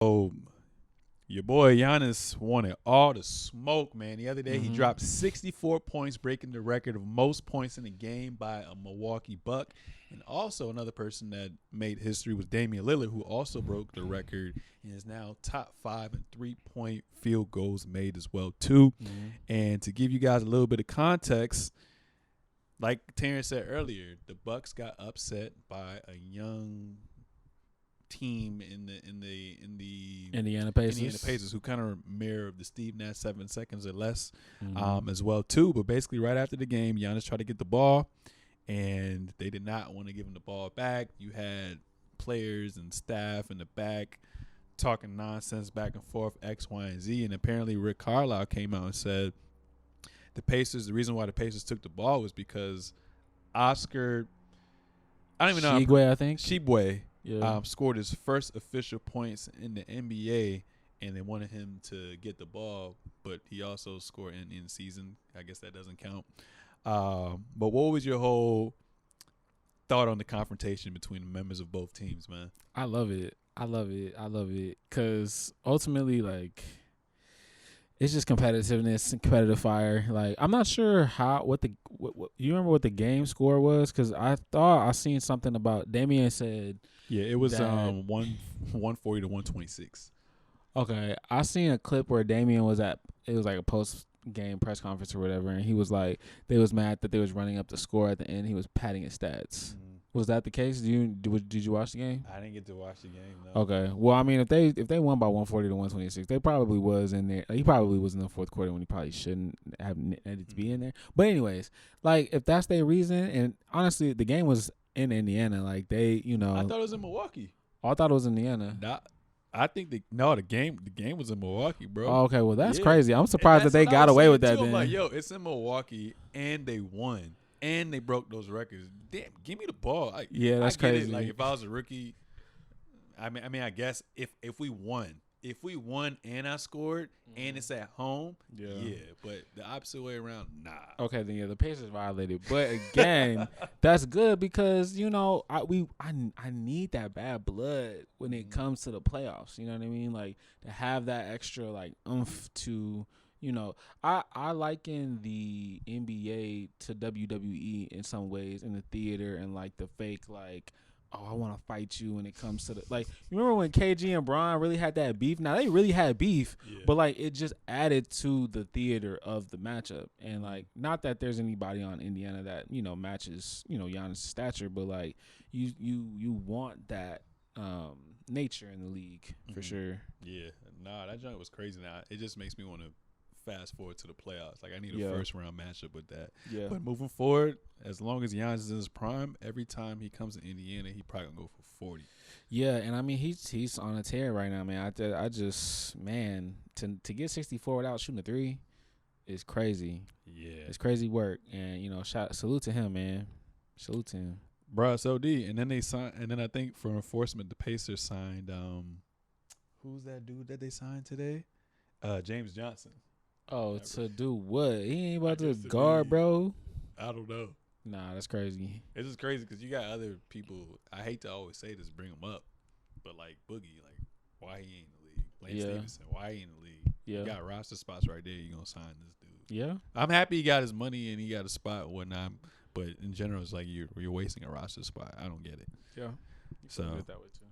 Oh, your boy Giannis wanted all the smoke, man. The other day he Mm-hmm. dropped 64 points, breaking the record of most points in a game by a Milwaukee Buck. And also another person that made history was Damian Lillard, who also broke the record and is now top 5 in 3-point field goals made as well too. Mm-hmm. And to give you guys a little bit of context, like Terrence said earlier, the Bucks got upset by a young team in the Indiana Pacers. Indiana Pacers, who kind of mirror the Steve Nash 7 seconds or less Mm-hmm. as well too. But basically, right after the game, Giannis tried to get the ball, and they did not want to give him the ball back. You had players and staff in the back talking nonsense back and forth, X, Y, and Z. And apparently, Rick Carlisle came out and said the reason why the Pacers took the ball was because Oscar, I don't even know, Shigwe, I think. Shibwe, Yeah. scored his first official points in the NBA, and they wanted him to get the ball, but he also scored in season. I guess that doesn't count. But what was your whole thought on the confrontation between the members of both teams, man? I love it. Because ultimately, like, it's just competitiveness and competitive fire. Like, I'm not sure what you remember what the game score was? Because I thought I seen something about Damian said. Yeah, it was that, 140 to 126. Okay, I seen a clip where Damian was at. It was like a post game press conference or whatever, and he was like, they was mad that they was running up the score at the end. He was padding his stats. Was that the case? Did you watch the game? I didn't get to watch the game. No. Okay. Well, I mean, if they won by 140 to 126, they probably was in there. He probably was in the fourth quarter when he probably shouldn't have needed to be in there. But anyways, like, if that's their reason, and honestly, the game was in Indiana. Like, they, I thought it was in Milwaukee. I thought it was Indiana. I think the game was in Milwaukee, bro. Oh, okay, well, that's Yeah. crazy. I'm surprised that they That's what I got was away with saying, that. too. Then, I'm like, yo, it's in Milwaukee, and they won, and they broke those records. Damn, give me the ball. yeah, that's I get crazy. It. Like, if I was a rookie, I mean, I guess if we won and I scored and it's at home, yeah. But the opposite way around, nah. Okay, then yeah, the Pacers violated. But again, that's good because I need that bad blood when it comes to the playoffs. You know what I mean? Like, to have that extra like oomph to, I liken the NBA to WWE in some ways, in the theater, and like the fake, like, oh, I want to fight you when it comes to the, like, you remember when KG and Bron really had that beef? Now, they really had beef, but like, it just added to the theater of the matchup. And like, not that there's anybody on Indiana that, matches, Giannis' stature, but like, you want that nature in the league for sure. Yeah, nah, that joint was crazy. Now it just makes me want to fast forward to the playoffs. Like, I need a first round matchup with that. Yeah. But moving forward, as long as Giannis is in his prime, every time he comes to Indiana, he probably gonna go for 40. Yeah, and I mean, he's on a tear right now, man. I just, man, to get 64 without shooting a three is crazy. Yeah, It's crazy work, and salute to him, man. Salute to him. bro. It's OD. And then they signed, and then I think for enforcement, the Pacers signed who's that dude that they signed today? James Johnson. Oh, to do what? He ain't about to guess to guard, be- bro. I don't know. Nah, that's crazy. It's just crazy because you got other people. I hate to always say this, bring them up, but like Boogie, like, why he ain't in the league? Lance Yeah. Stevenson, why he in the league? Yeah. You got roster spots right there. You gonna sign this dude? Yeah. I'm happy he got his money and he got a spot and whatnot, but in general, it's like you're wasting a roster spot. I don't get it. Yeah. So do it that way too.